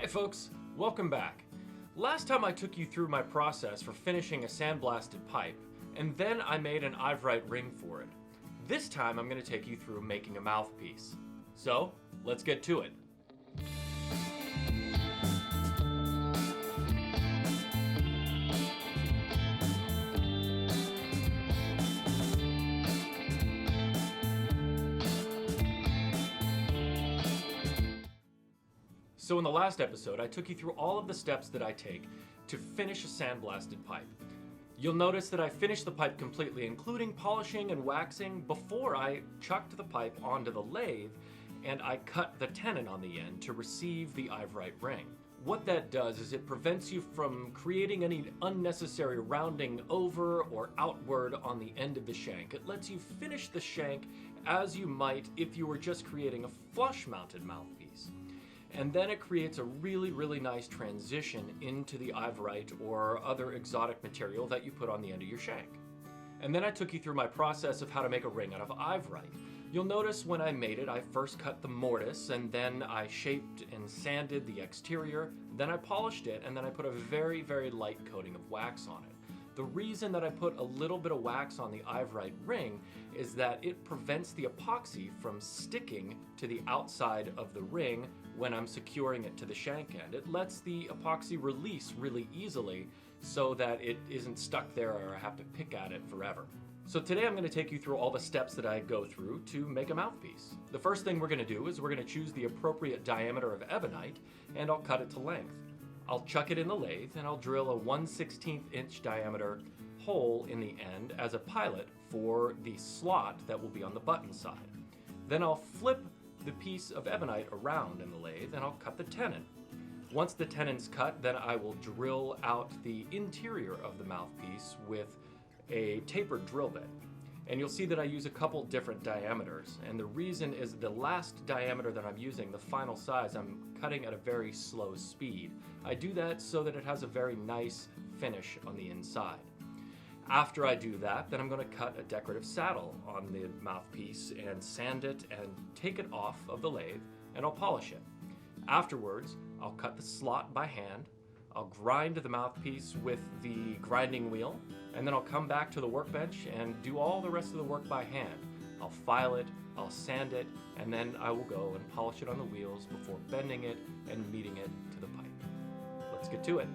Hi folks, welcome back. Last time I took you through my process for finishing a sandblasted pipe, and then I made an eberite ring for it. This time I'm going to take you through making a mouthpiece. So, let's get to it. So in the last episode, I took you through all of the steps that I take to finish a sandblasted pipe. You'll notice that I finished the pipe completely, including polishing and waxing, before I chucked the pipe onto the lathe and I cut the tenon on the end to receive the eberite ring. What that does is it prevents you from creating any unnecessary rounding over or outward on the end of the shank. It lets you finish the shank as you might if you were just creating a flush-mounted mouthpiece. And then it creates a really nice transition into the eberite or other exotic material that you put on the end of your shank. And then I took you through my process of how to make a ring out of eberite. You'll notice when I made it, I first cut the mortise, and then I shaped and sanded the exterior, then I polished it, and then I put a very light coating of wax on it. The reason that I put a little bit of wax on the eberite ring is that it prevents the epoxy from sticking to the outside of the ring when I'm securing it to the shank end. It lets the epoxy release really easily so that it isn't stuck there or I have to pick at it forever. So today I'm going to take you through all the steps that I go through to make a mouthpiece. The first thing we're going to do is we're going to choose the appropriate diameter of ebonite, and I'll cut it to length. I'll chuck it in the lathe and I'll drill a 1/16 inch diameter hole in the end as a pilot for the slot that will be on the button side. Then I'll flip the piece of ebonite around in the lathe and I'll cut the tenon. Once the tenon's cut, then I will drill out the interior of the mouthpiece with a tapered drill bit. And you'll see that I use a couple different diameters, and the reason is the last diameter that I'm using, the final size, I'm cutting at a very slow speed. I do that so that it has a very nice finish on the inside. After I do that, then I'm going to cut a decorative saddle on the mouthpiece and sand it and take it off of the lathe, and I'll polish it. Afterwards, I'll cut the slot by hand, I'll grind the mouthpiece with the grinding wheel, and then I'll come back to the workbench and do all the rest of the work by hand. I'll file it, I'll sand it, and then I will go and polish it on the wheels before bending it and meeting it to the pipe. Let's get to it.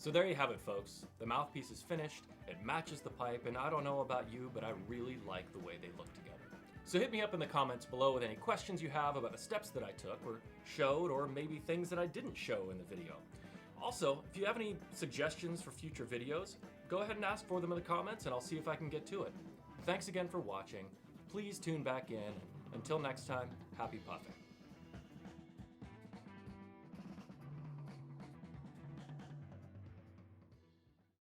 So there you have it, folks. The mouthpiece is finished, it matches the pipe, and I don't know about you, but I really like the way they look together. So hit me up in the comments below with any questions you have about the steps that I took or showed, or maybe things that I didn't show in the video. Also, if you have any suggestions for future videos, go ahead and ask for them in the comments and I'll see if I can get to it. Thanks again for watching. Please tune back in. Until next time, happy puffing.